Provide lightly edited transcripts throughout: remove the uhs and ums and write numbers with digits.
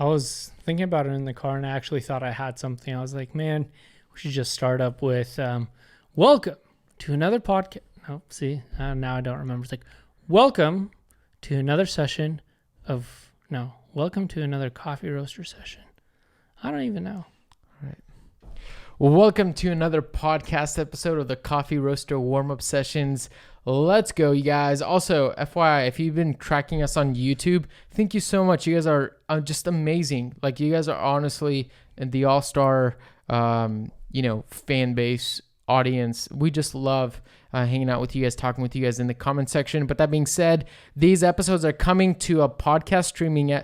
I was thinking about it in the car, and I actually thought I had something. I was like, man, we should just start up with welcome to another podcast. Oh, see, now I don't remember. It's like, welcome to another session of, no, welcome to another coffee roaster session. I don't even know. All right. Well, welcome to another podcast episode of the Coffee Roaster Warm-Up Sessions. Let's go, you guys. Also, FYI, if you've been tracking us on YouTube, thank you so much. You guys are just amazing. Like, you guys are honestly the all-star, fan base audience. We just love hanging out with you guys, talking with you guys in the comment section. But that being said, these episodes are coming to a podcast streaming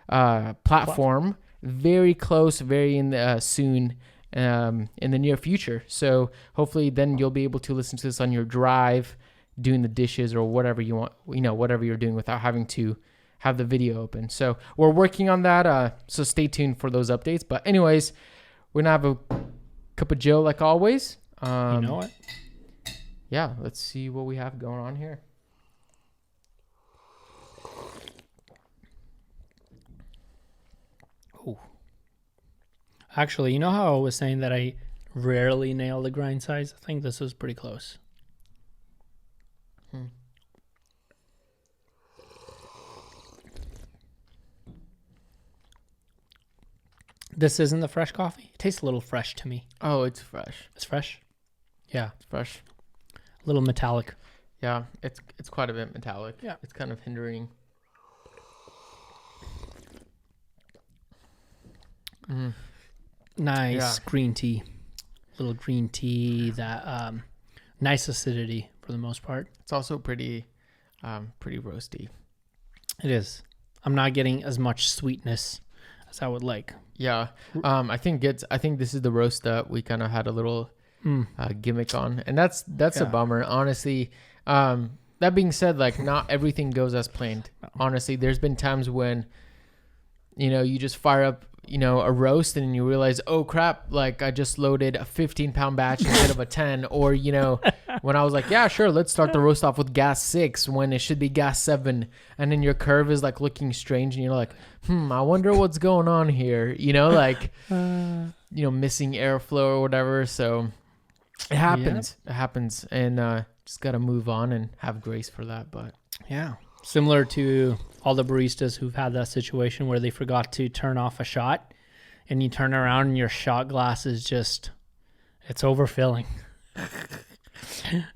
platform very close, soon. In the near future. So hopefully then you'll be able to listen to this on your drive, doing the dishes or whatever you want, whatever you're doing without having to have the video open. So we're working on that. So stay tuned for those updates. But anyways, we're going to have a cup of Joe like always. You know what? Yeah, let's see what we have going on here. Oh. Actually, you know how I was saying that I rarely nail the grind size? I think this was pretty close. This isn't the fresh coffee? It tastes a little fresh to me. Oh, it's fresh. It's fresh? Yeah. It's fresh. A little metallic. Yeah, it's quite a bit metallic. Yeah. It's kind of hindering. Mm. Nice green tea. Little green tea, that nice acidity for the most part. It's also pretty roasty. It is. I'm not getting as much sweetness as I would like. Yeah. I think this is the roast that we kind of had a little gimmick on, and that's a bummer, honestly. That being said, like, not everything goes as planned. No. Honestly, there's been times when you just fire up a roast and you realize, oh crap, like I just loaded a 15-pound batch instead of a 10. Or, when I was like, yeah, sure, let's start the roast off with gas 6 when it should be gas 7. And then your curve is like looking strange and you're like, I wonder what's going on here, missing airflow or whatever. So it happens. It happens. And just got to move on and have grace for that. But yeah. Similar to all the baristas who've had that situation where they forgot to turn off a shot and you turn around and your shot glass is just, it's overfilling.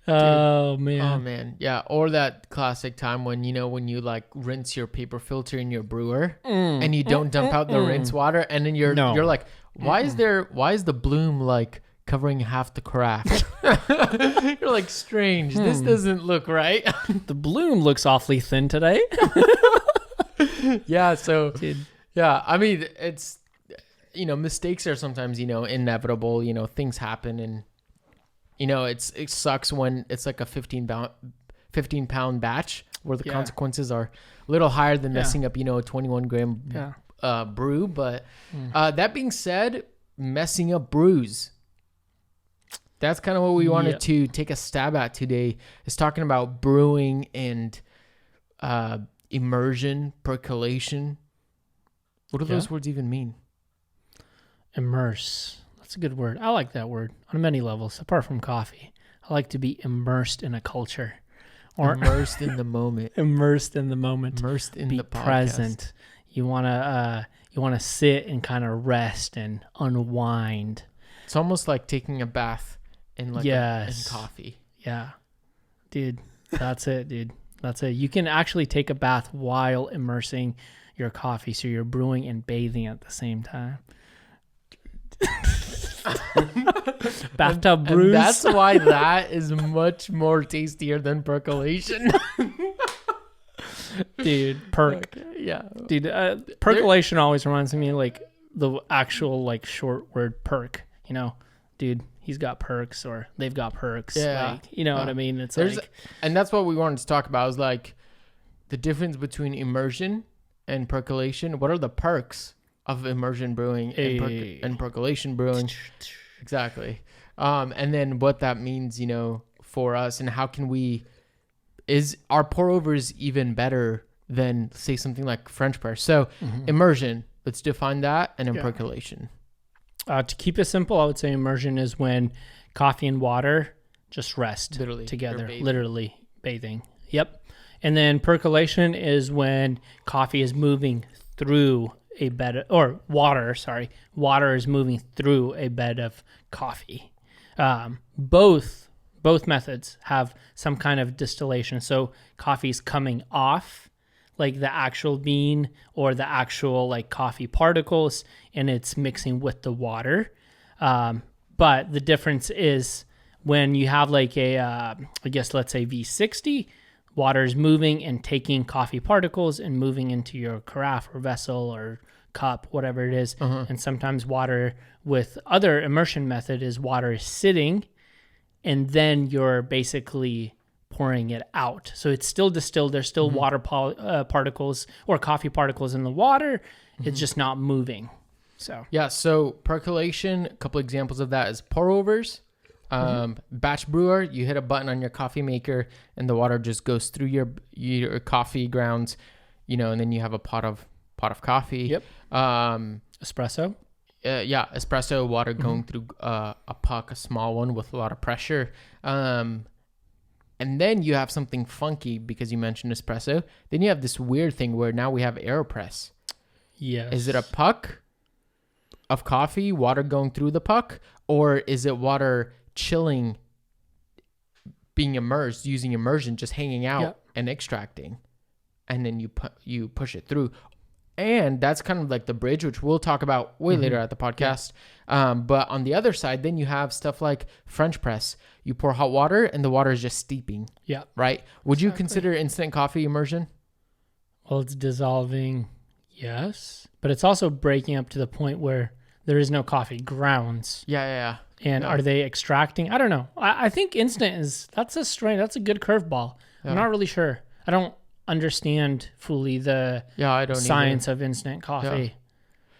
Oh, man. Yeah. Or that classic time when, when you like rinse your paper filter in your brewer and you don't dump out the rinse water. And then you're like, why is the bloom like covering half the craft? You're like, strange. This doesn't look right. The bloom looks awfully thin today. Yeah. So, yeah, I mean, it's, mistakes are sometimes, inevitable, things happen. And, it sucks when it's like a 15-pound batch where the consequences are a little higher than messing up, a 21-gram brew. But that being said, messing up brews, that's kind of what we wanted to take a stab at today, is talking about brewing and immersion, percolation. What do those words even mean? Immerse. That's a good word. I like that word on many levels, apart from coffee. I like to be immersed in a culture. Or immersed in the moment. Immersed in the moment. Immersed in be the podcast. Present. You wanna sit and kind of rest and unwind. It's almost like taking a bath in in coffee. Yeah. Dude, that's it, dude. That's it. You can actually take a bath while immersing your coffee, so you're brewing and bathing at the same time. Bathtub brews. And that's why that is much more tastier than percolation. Dude, perk. Okay, yeah. Dude, percolation always reminds me like the actual like short word perk, Dude, he's got perks, or they've got perks. Yeah. Like, you know what I mean? It's and that's what we wanted to talk about, is like the difference between immersion and percolation. What are the perks of immersion brewing and percolation brewing? Exactly. And then what that means, for us, and how can is our pour overs even better than, say, something like French press? So immersion, Let's define that, and then Yeah. percolation. To keep it simple, I would say immersion is when coffee and water just rest Literally, together, you're bathing. literally bathing. Yep. And then percolation is when coffee is moving through a bed, or water is moving through a bed of coffee. Both methods have some kind of distillation. So coffee's coming off like the actual bean or the actual like coffee particles, and it's mixing with the water. But the difference is when you have like a, I guess let's say V60, water is moving and taking coffee particles and moving into your carafe or vessel or cup, whatever it is. And sometimes water with other immersion method is water is sitting and then you're basically pouring it out. So it's still distilled. There's still water particles or coffee particles in the water. It's just not moving. So Yeah, so percolation, a couple examples of that is pour overs. Batch brewer, you hit a button on your coffee maker and the water just goes through your coffee grounds, and then you have a pot of coffee. Yep. Espresso. Espresso, water going through a puck, a small one with a lot of pressure. And then you have something funky because you mentioned espresso. Then you have this weird thing where now we have Aeropress. Yes. Is it a puck of coffee, water going through the puck, or is it water chilling, being immersed, using immersion, just hanging out and extracting, and then you push it through? And that's kind of like the bridge, which we'll talk about way later at the podcast. But on the other side, then you have stuff like French press. You pour hot water and the water is just steeping. Yeah. Right? Would you consider instant coffee immersion? Well, it's dissolving, yes. But it's also breaking up to the point where there is no coffee grounds. Yeah. And are they extracting? I don't know. I think instant that's a good curveball. Yeah. I'm not really sure. I don't understand fully the I don't science of instant coffee. Yeah.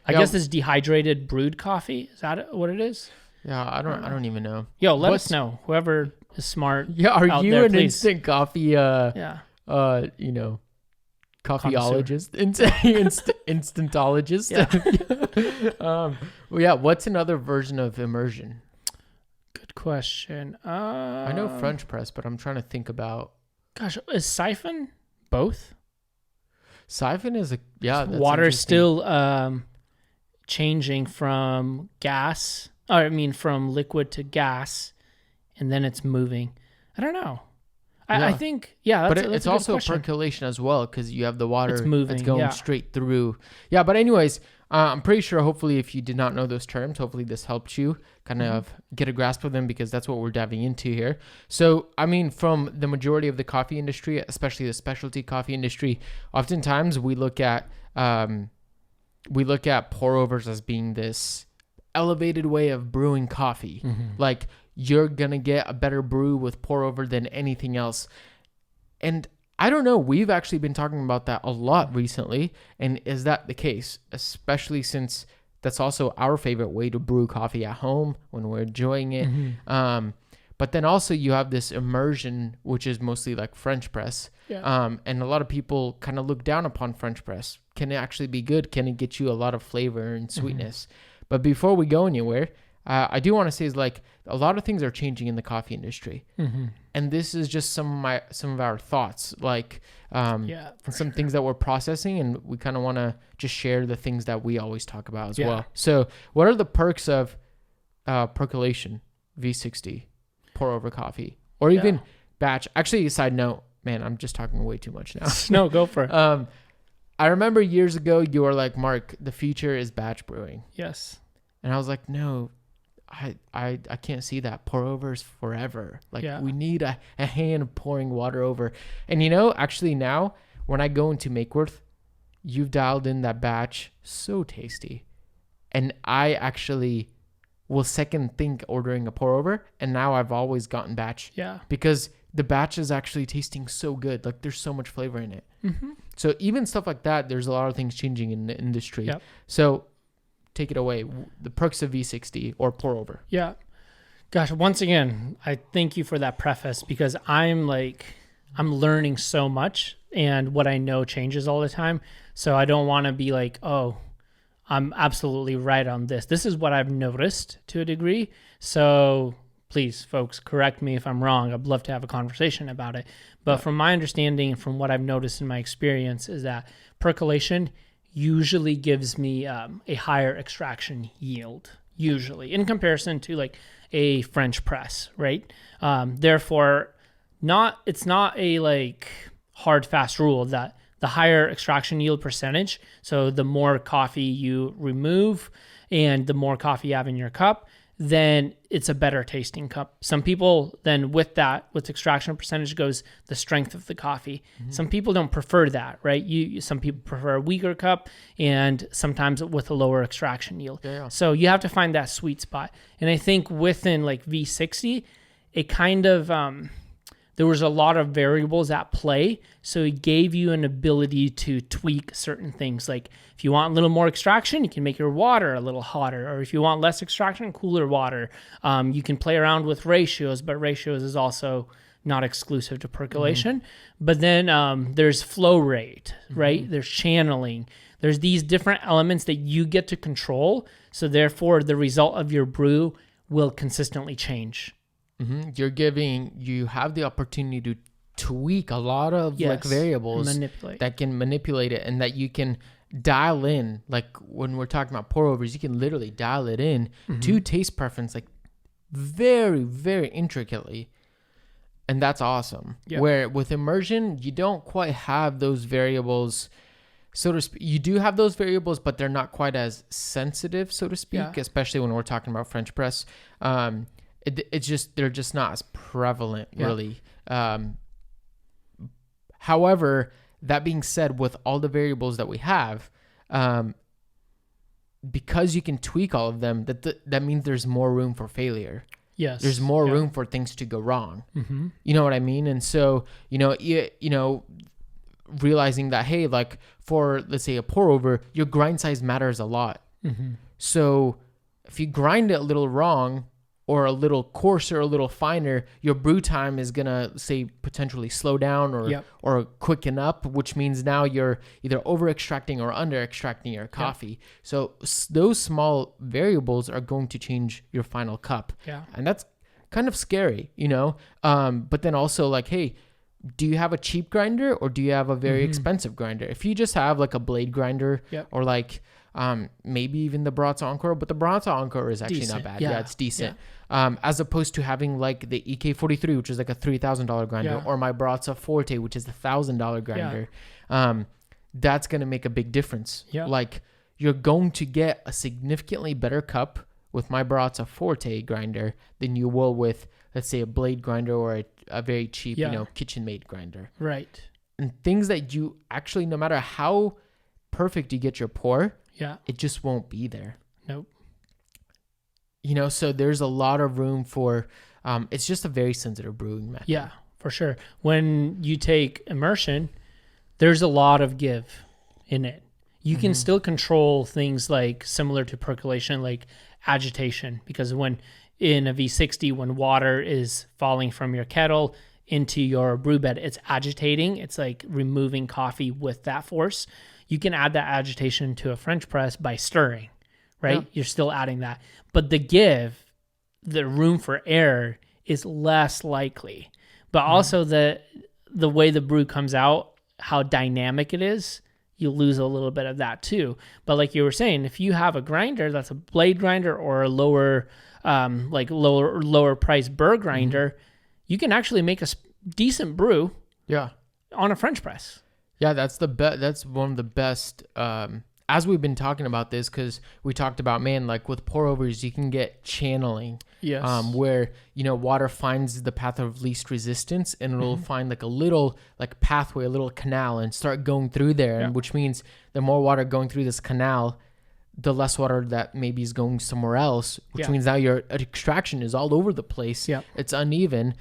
I guess it's dehydrated brewed coffee. Is that what it is? Yeah, I don't even know. Yo, let us know. Whoever is smart. Yeah, are out you there, an please. instant coffee coffeeologist? Instantologist? What's another version of immersion? Good question. I know French press, but I'm trying to think about. Gosh, is siphon both? Siphon is that's water interesting. still changing from from liquid to gas, and then it's moving. I don't know. I think that's it's a good also question. percolation as well because you have the water It's moving, that's going straight through. Yeah, but anyways, I'm pretty sure. Hopefully, if you did not know those terms, hopefully this helped you kind of get a grasp of them because that's what we're diving into here. So, I mean, from the majority of the coffee industry, especially the specialty coffee industry, oftentimes we look at pour overs as being this elevated way of brewing coffee. Like you're gonna get a better brew with pour over than anything else. And I don't know, we've actually been talking about that a lot recently. And is that the case? Especially since that's also our favorite way to brew coffee at home when we're enjoying it. But then also you have this immersion, which is mostly like French press. And a lot of people kind of look down upon French press. Can it actually be good? Can it get you a lot of flavor and sweetness? But before we go anywhere, I do want to say is like a lot of things are changing in the coffee industry. And this is just some of our thoughts, like some things that we're processing, and we kind of want to just share the things that we always talk about as well. So what are the perks of percolation, V60, pour over coffee, or even batch? Actually, side note, man, I'm just talking way too much now. No, go for it. I remember years ago you were like, Mark, the future is batch brewing. Yes. And I was like, no, I can't see that. Pour overs forever. Like we need a hand pouring water over. And actually now when I go into Makeworth, you've dialed in that batch so tasty. And I actually will second think ordering a pour over. And now I've always gotten batch. Yeah. Because the batch is actually tasting so good. Like there's so much flavor in it. So even stuff like that, there's a lot of things changing in the industry. Yep. So take it away. The perks of V60 or pour over. Yeah. Gosh, once again, I thank you for that preface because I'm learning so much and what I know changes all the time. So I don't want to be like, oh, I'm absolutely right on this. This is what I've noticed to a degree. So please, folks, correct me if I'm wrong. I'd love to have a conversation about it. But from my understanding and from what I've noticed in my experience is that percolation usually gives me a higher extraction yield, usually, in comparison to like a French press, right? Therefore, it's not a like hard, fast rule that the higher extraction yield percentage, so the more coffee you remove and the more coffee you have in your cup, then it's a better tasting cup. Some people then with extraction percentage goes the strength of the coffee. Some people don't prefer that, right? Some people prefer a weaker cup and sometimes with a lower extraction yield. Yeah. So you have to find that sweet spot. And I think within like V60, it kind of, there was a lot of variables at play. So it gave you an ability to tweak certain things. Like if you want a little more extraction, you can make your water a little hotter. Or if you want less extraction, cooler water. You can play around with ratios, but ratios is also not exclusive to percolation. But then there's flow rate, right? There's channeling. There's these different elements that you get to control. So therefore, the result of your brew will consistently change. You have the opportunity to tweak a lot of like variables that can manipulate it, and that you can dial in. Like when we're talking about pour overs, you can literally dial it in to taste preference, like very, very intricately. And that's awesome. Yep. Where with immersion, you don't quite have those variables, so to speak. You do have those variables, but they're not quite as sensitive, so to speak, especially when we're talking about French press. It's just, they're just not as prevalent, really. However, that being said, with all the variables that we have, because you can tweak all of them, that means there's more room for failure. Yes. There's more room for things to go wrong. You know what I mean? And so, realizing that, hey, like for, let's say a pour over, your grind size matters a lot. So if you grind it a little wrong, or a little coarser, a little finer, your brew time is going to, say, potentially slow down or quicken up, which means now you're either over-extracting or under-extracting your coffee. So those small variables are going to change your final cup. And that's kind of scary, But then also like, hey, do you have a cheap grinder or do you have a very expensive grinder? If you just have like a blade grinder or like... maybe even the Bratz Encore, but the Bratz Encore is actually not bad. Yeah, it's decent. As opposed to having like the EK43, which is like a $3,000 grinder, or my Bratz Forte, which is the $1,000 grinder. That's going to make a big difference. Like you're going to get a significantly better cup with my Bratz Forte grinder than you will with, let's say, a blade grinder or a very cheap, kitchen-made grinder. Right. And things that you actually, no matter how perfect you get your pour, it just won't be there. Nope. So there's a lot of room for, it's just a very sensitive brewing method. Yeah, for sure. When you take immersion, there's a lot of give in it. You can still control things like similar to percolation, like agitation, because when in a V60, when water is falling from your kettle into your brew bed, it's agitating. It's like removing coffee with that force. You can add that agitation to a French press by stirring, right? Yeah. You're still adding that. But the room for error is less likely. But also the way the brew comes out, how dynamic it is, you lose a little bit of that too. But like you were saying, if you have a grinder that's a blade grinder or a lower price burr grinder, you can actually make a decent brew on a French press. Yeah, that's that's one of the best. As we've been talking about this, because we talked about, like with pour overs, you can get channeling. Yes. Where water finds the path of least resistance, and it'll find like a little like pathway, a little canal, and start going through there. And which means the more water going through this canal, the less water that maybe is going somewhere else. Which means now your extraction is all over the place. Yeah. It's uneven.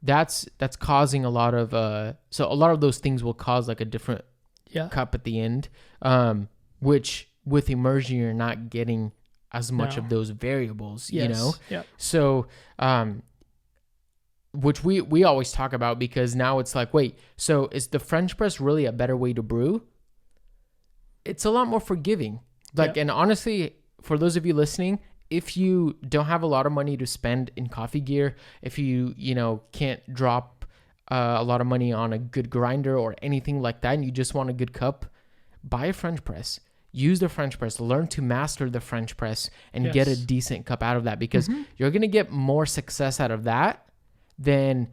That's causing a lot of so a lot of those things will cause like a different cup at the end, which with immersion you're not getting as much of those variables. So which we always talk about, because now it's like, wait, so is the French press really a better way to brew? It's a lot more forgiving. Like, and honestly, for those of you listening, if you don't have a lot of money to spend in coffee gear, if you can't drop a lot of money on a good grinder or anything like that, and you just want a good cup, buy a French press. Use the French press. Learn to master the French press and get a decent cup out of that, because you're going to get more success out of that than,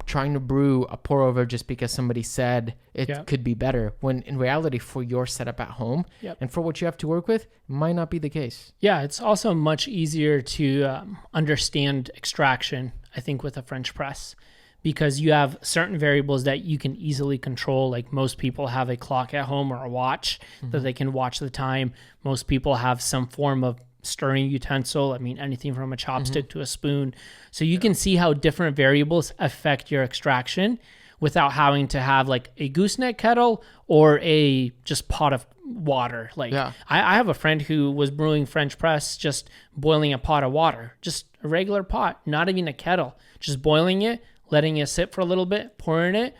trying to brew a pour over just because somebody said it could be better, when in reality, for your setup at home and for what you have to work with, might not be the case. Yeah, it's also much easier to understand extraction, I think, with a French press, because you have certain variables that you can easily control. Like, most people have a clock at home or a watch that they can watch the time. Most people have some form of stirring utensil. I mean, anything from a chopstick to a spoon. So you can see how different variables affect your extraction without having to have like a gooseneck kettle or a just pot of water. Like, I have a friend who was brewing French press, just boiling a pot of water, just a regular pot, not even a kettle, just boiling it, letting it sit for a little bit, pouring it,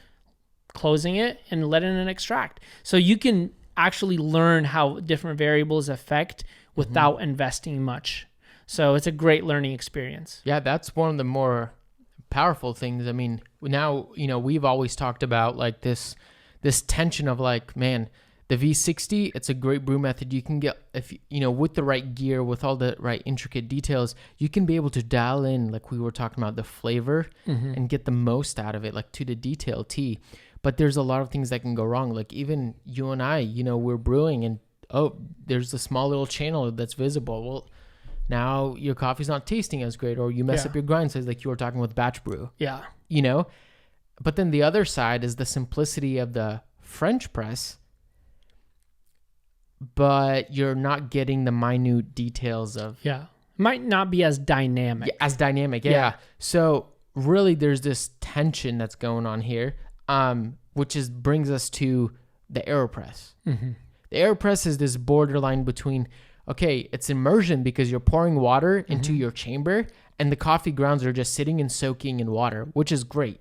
closing it, and letting it extract. So you can actually learn how different variables affect without investing much. So it's a great learning experience. Yeah, that's one of the more powerful things. I mean, now, we've always talked about like this tension of like, man, the V60, it's a great brew method. You can get, if with the right gear, with all the right intricate details, you can be able to dial in, like we were talking about, the flavor and get the most out of it, like to the detail T. But there's a lot of things that can go wrong. Like, even you and I, we're brewing and, there's a small little channel that's visible. Well, now your coffee's not tasting as great, or you mess up your grind size, like you were talking with batch brew. Yeah. But then the other side is the simplicity of the French press, but you're not getting the minute details of... Yeah. Might not be as dynamic. Yeah. So really there's this tension that's going on here, which brings us to the Aeropress. The Aeropress is this borderline between, okay, it's immersion because you're pouring water into your chamber and the coffee grounds are just sitting and soaking in water, which is great.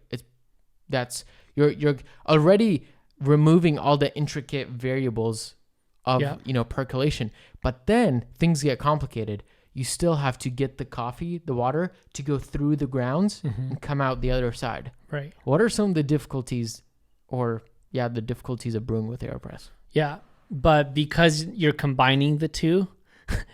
You're already removing all the intricate variables of, percolation. But then things get complicated. You still have to get the water to go through the grounds and come out the other side. Right. What are some of the difficulties the difficulties of brewing with Aeropress? Yeah. But because you're combining the two,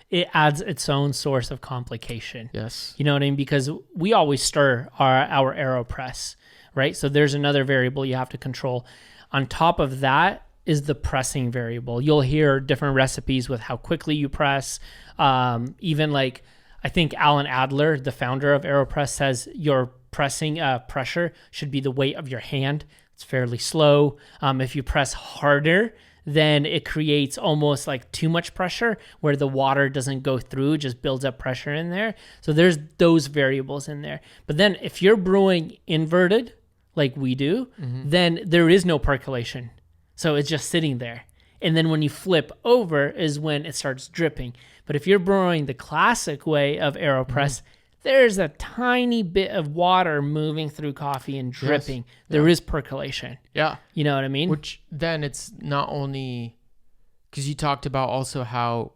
it adds its own source of complication. Yes. You know what I mean? Because we always stir our Aeropress, right? So there's another variable you have to control. On top of that is the pressing variable. You'll hear different recipes with how quickly you press. Even like, I think Alan Adler, the founder of Aeropress, says your pressing pressure should be the weight of your hand. It's fairly slow. If you press harder, then it creates almost like too much pressure where the water doesn't go through, just builds up pressure in there. So there's those variables in there. But then if you're brewing inverted, like we do, then there is no percolation. So it's just sitting there. And then when you flip over is when it starts dripping. But if you're brewing the classic way of Aeropress, there's a tiny bit of water moving through coffee and dripping. Yes. There is percolation. Yeah. You know what I mean? Which then it's not only, because you talked about also how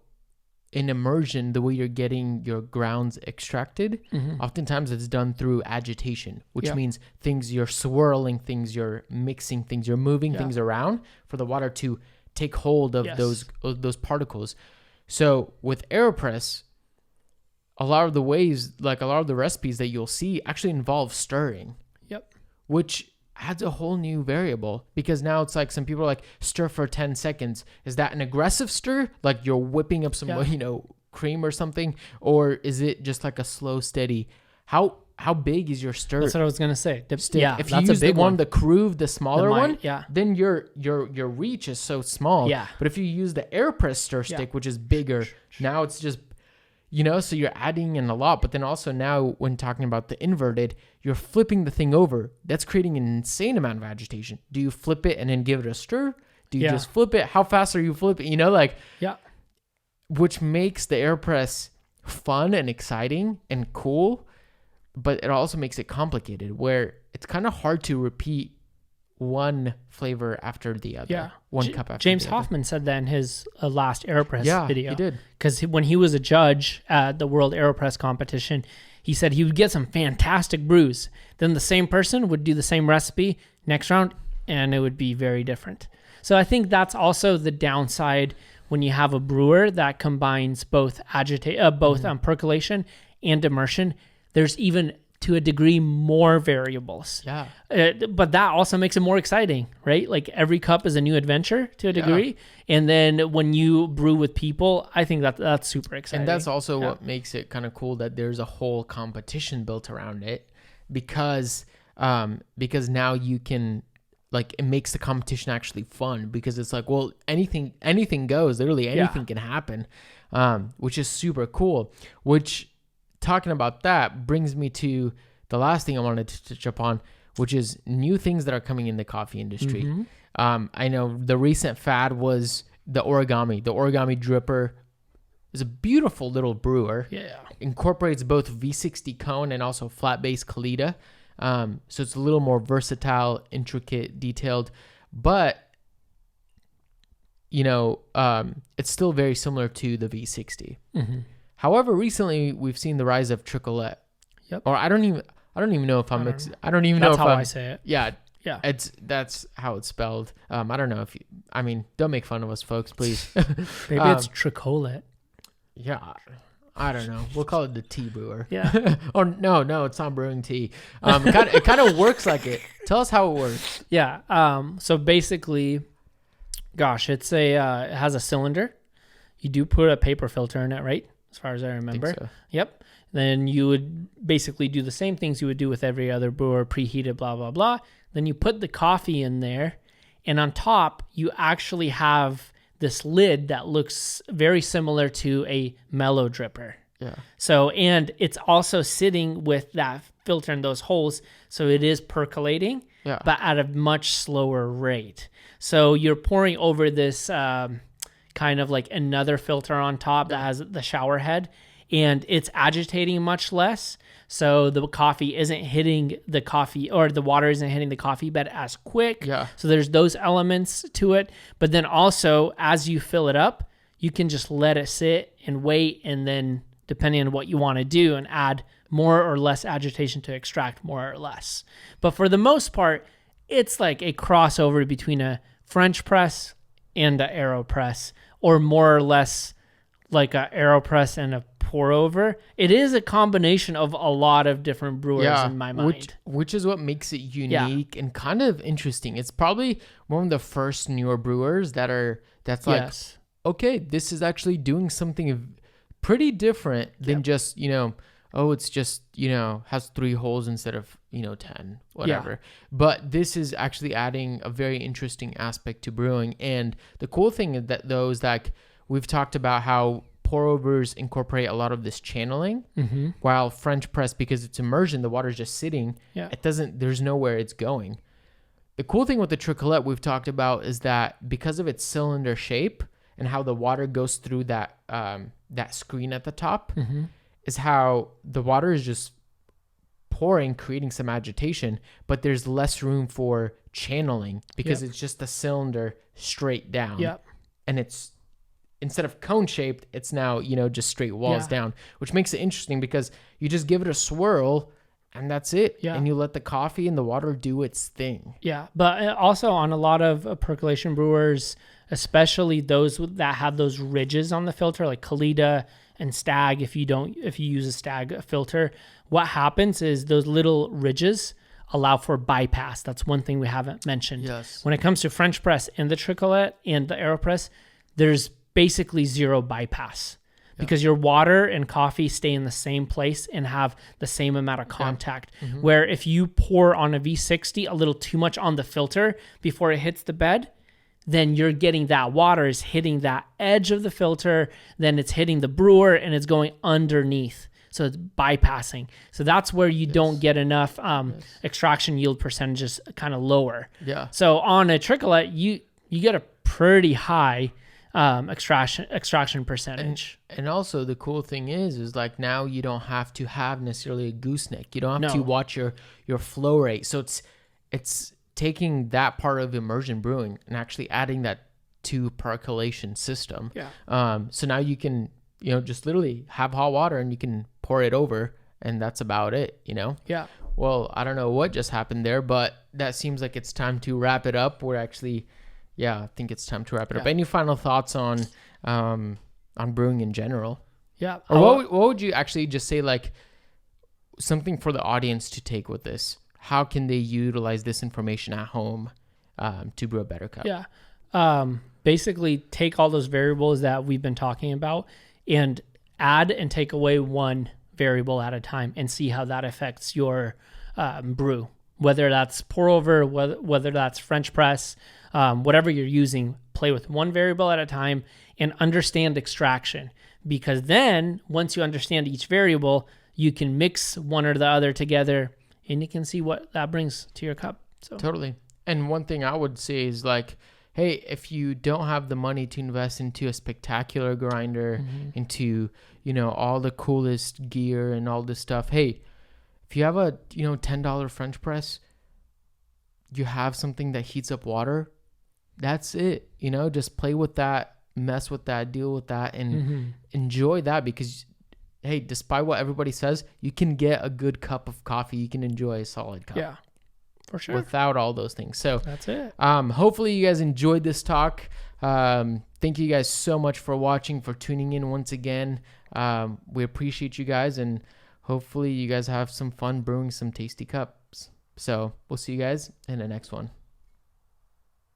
in immersion, the way you're getting your grounds extracted, oftentimes it's done through agitation, which means you're swirling things, you're mixing things, you're moving things around for the water to take hold of those particles. So with Aeropress, a lot of the ways, like a lot of the recipes that you'll see actually involve stirring. Yep. Which adds a whole new variable, because now it's like some people are like, stir for 10 seconds. Is that an aggressive stir? Like you're whipping up some, cream or something? Or is it just like a slow, steady? How big is your stir? That's what I was going to say. Stick. Yeah, if you use the one, the Crew, the smaller one, then your reach is so small. Yeah. But if you use the Aeropress stir stick, which is bigger, now it's just... so you're adding in a lot, but then also now when talking about the inverted, you're flipping the thing over. That's creating an insane amount of agitation. Do you flip it and then give it a stir? Do you just flip it? How fast are you flipping? Which makes the Aeropress fun and exciting and cool, but it also makes it complicated where it's kind of hard to repeat one flavor after the other. Yeah. One cup after James the other. Hoffman said that in his last Aeropress video. He did. Because when he was a judge at the World Aeropress competition, he said he would get some fantastic brews. Then the same person would do the same recipe next round, and it would be very different. So I think that's also the downside when you have a brewer that combines both percolation and immersion. There's even, to a degree, more variables. Yeah. But that also makes it more exciting, right? Like every cup is a new adventure to a degree. And then when you brew with people, I think that's super exciting. And that's also what makes it kind of cool, that there's a whole competition built around it, because now you can, like, it makes the competition actually fun, because it's like, well, anything goes, literally anything can happen, which is super cool. Which, talking about that, brings me to the last thing I wanted to touch upon, which is new things that are coming in the coffee industry. Mm-hmm. I know the recent fad was the origami. The origami dripper is a beautiful little brewer. Yeah. Incorporates both V60 cone and also flat base Kalita. So it's a little more versatile, intricate, detailed, but it's still very similar to the V60. Mm-hmm. However, recently we've seen the rise of Tricolate. Yep. Or I don't even know if I'm. I don't even know if how I'm, I say it. Yeah. Yeah. That's how it's spelled. I don't know if don't make fun of us, folks, please. Maybe it's Tricolate. Yeah. I don't know. We'll call it the tea brewer. Yeah. Or no, it's not brewing tea. It kind of works like it. Tell us how it works. Yeah. So basically, gosh, it has a cylinder. You do put a paper filter in it, right? As far as I remember. I think so. Yep. Then you would basically do the same things you would do with every other brewer, preheated, blah, blah, blah. Then you put the coffee in there, and on top, you actually have this lid that looks very similar to a mellow dripper. Yeah. So, and it's also sitting with that filter in those holes, so it is percolating, but at a much slower rate. So you're pouring over this kind of like another filter on top that has the shower head, and it's agitating much less. So the coffee isn't hitting the coffee, or the water isn't hitting the coffee bed as quick. Yeah. So there's those elements to it. But then also, as you fill it up, you can just let it sit and wait, and then depending on what you want to do, and add more or less agitation to extract more or less. But for the most part, it's like a crossover between a French press and an Aeropress, or more or less like a Aeropress and a pour over. It is a combination of a lot of different brewers in my mind. Which is what makes it unique and kind of interesting. It's probably one of the first newer brewers that's like, okay, this is actually doing something pretty different than just, it's just, has 3 holes instead of, 10, whatever. Yeah. But this is actually adding a very interesting aspect to brewing. And the cool thing is that we've talked about how pour overs incorporate a lot of this channeling, while French press, because it's immersion, the water's just sitting. Yeah. There's nowhere it's going. The cool thing with the Tricolate we've talked about is that because of its cylinder shape and how the water goes through that screen at the top, is how the water is just pouring, creating some agitation, but there's less room for channeling because it's just the cylinder straight down. Yep. And it's, instead of cone shaped, it's now, just straight walls down, which makes it interesting because you just give it a swirl and that's it. Yeah. And you let the coffee and the water do its thing. Yeah. But also on a lot of percolation brewers, especially those that have those ridges on the filter, like Kalita and Stag, if you use a Stag filter, what happens is those little ridges allow for bypass. That's one thing we haven't mentioned. Yes. When it comes to French press and the Tricolate and the Aeropress, there's basically zero bypass because your water and coffee stay in the same place and have the same amount of contact. Where if you pour on a V60 a little too much on the filter before it hits the bed, then you're getting that water is hitting that edge of the filter, then it's hitting the brewer and it's going underneath. So it's bypassing. So that's where you don't get enough extraction yield percentages, kind of lower. Yeah. So on a Tricolate, you get a pretty high extraction percentage. And also the cool thing is like now you don't have to have necessarily a gooseneck. You don't have to watch your flow rate. So it's taking that part of immersion brewing and actually adding that to percolation system. Yeah. So now you can, just literally have hot water and you can pour it over, and that's about it, Yeah. Well, I don't know what just happened there, but that seems like it's time to wrap it up. We're actually, I think it's time to wrap it up. Any final thoughts on brewing in general? Yeah. Or what would you actually just say, like something for the audience to take with this? How can they utilize this information at home to brew a better cup? Yeah. Basically take all those variables that we've been talking about and add and take away one variable at a time and see how that affects your brew, whether that's pour over, whether that's French press, whatever you're using. Play with one variable at a time and understand extraction, because then once you understand each variable, you can mix one or the other together and you can see what that brings to your cup. So totally. And one thing I would say is like, hey, if you don't have the money to invest into a spectacular grinder, into, all the coolest gear and all this stuff, hey, if you have a, $10 French press, you have something that heats up water, that's it. Just play with that, mess with that, deal with that, and enjoy that, because, hey, despite what everybody says, you can get a good cup of coffee. You can enjoy a solid cup. Yeah. For sure. Without all those things. So that's it. Hopefully you guys enjoyed this talk. Thank you guys so much for watching, for tuning in once again. We appreciate you guys, and hopefully you guys have some fun brewing some tasty cups. So we'll see you guys in the next one.